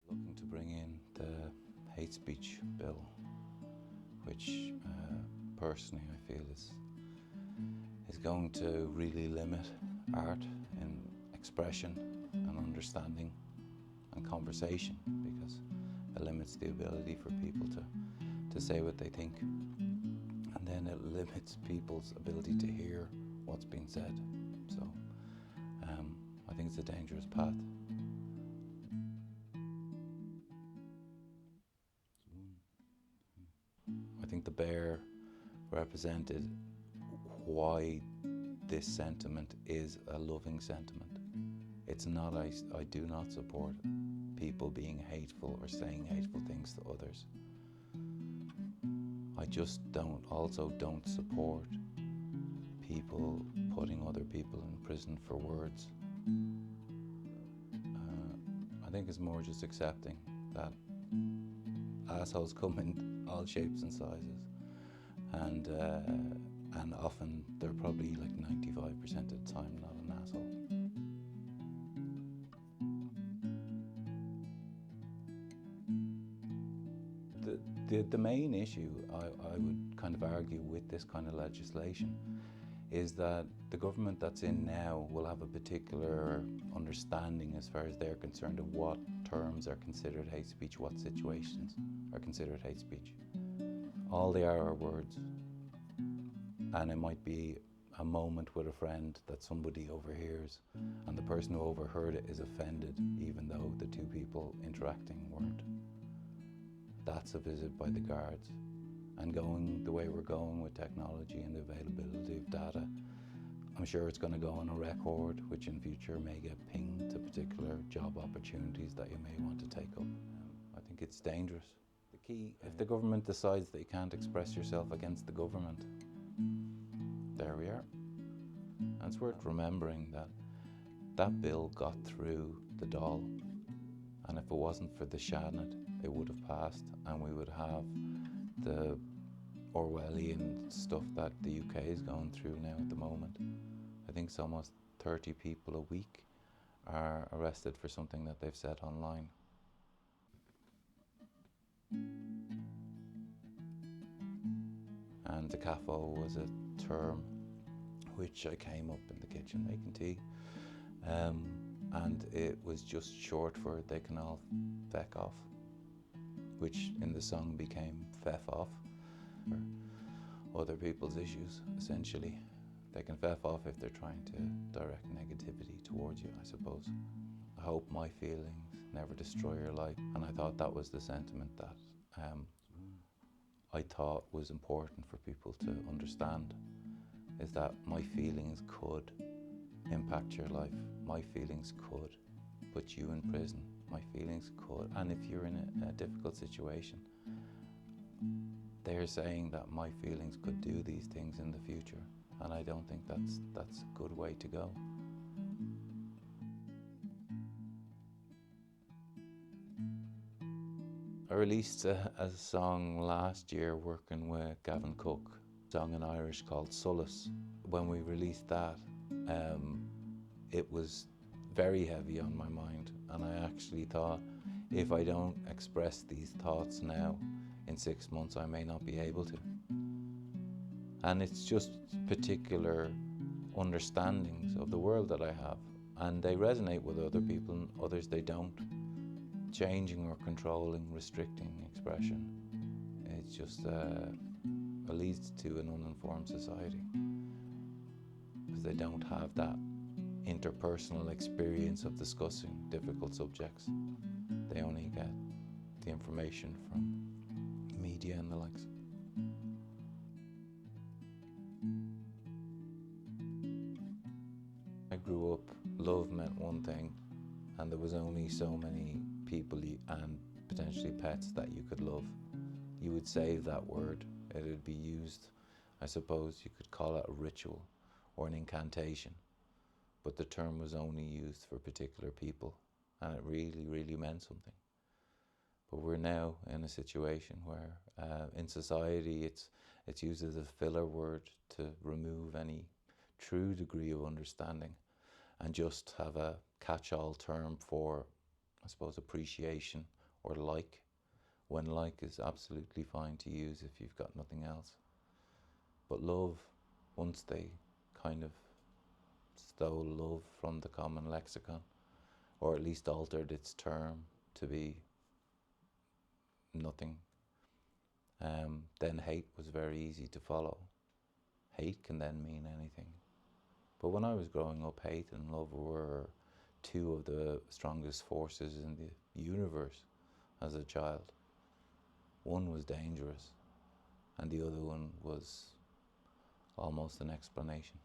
Looking to bring in the hate speech bill, which personally I feel is going to really limit art in expression and understanding and conversation, because it limits the ability for people to say what they think, and then it limits people's ability to hear what's being said. So I think it's a dangerous path. I think the bear represented why this sentiment is a loving sentiment. It's not, I do not support people being hateful or saying hateful things to others. I just also don't support people putting other people in prison for words. I think it's more just accepting that assholes come in all shapes and sizes, and often they're probably like 95% of the time not an asshole. The main issue I would kind of argue with this kind of legislation is that the government that's in now will have a particular understanding as far as they're concerned of what terms are considered hate speech, what situations are considered hate speech. All they are words, and it might be a moment with a friend that somebody overhears, and the person who overheard it is offended even though the two people interacting weren't. That's a visit by the guards. And going the way we're going with technology and the availability of data, I'm sure it's going to go on a record, which in future may get pinged to particular job opportunities that you may want to take up. I think it's dangerous. The key, if the government decides that you can't express yourself against the government, there we are. And it's worth remembering that that bill got through the Dáil, and if it wasn't for the Seanad, it would have passed, and we would have the Orwellian stuff that the UK is going through now at the moment. I think it's almost 30 people a week are arrested for something that they've said online. And TCAFO was a term which I came up in the kitchen making tea, and it was just short for they can all feck off, which in the song became feff off, for other people's issues, essentially. They can feff off if they're trying to direct negativity towards you, I suppose. I hope my feelings never destroy your life, and I thought that was the sentiment that I thought was important for people to understand, is that my feelings could impact your life. My feelings could put you in prison. My feelings could, and if you're in a difficult situation, they're saying that my feelings could do these things in the future, and I don't think that's a good way to go. I released a song last year working with Gavin Cook, a song in Irish called Solace. When we released that, it was very heavy on my mind, and I actually thought, if I don't express these thoughts now, in 6 months I may not be able to. And it's just particular understandings of the world that I have, and they resonate with other people and others they don't. Changing or controlling, restricting expression, it's just it leads to an uninformed society, because they don't have that interpersonal experience of discussing difficult subjects. They only get the information from media and the likes. I grew up, love meant one thing, and there was only so many people and potentially pets that you could love. You would save that word, it would be used, I suppose you could call it a ritual or an incantation, but the term was only used for particular people, and it really, really meant something. But we're now in a situation where in society it's used as a filler word to remove any true degree of understanding and just have a catch-all term for, I suppose, appreciation or like, when like is absolutely fine to use if you've got nothing else. But love, once they kind of stole love from the common lexicon, or at least altered its term to be nothing, then hate was very easy to follow. Hate can then mean anything. But when I was growing up, hate and love were two of the strongest forces in the universe as a child. One was dangerous, and the other one was almost an explanation.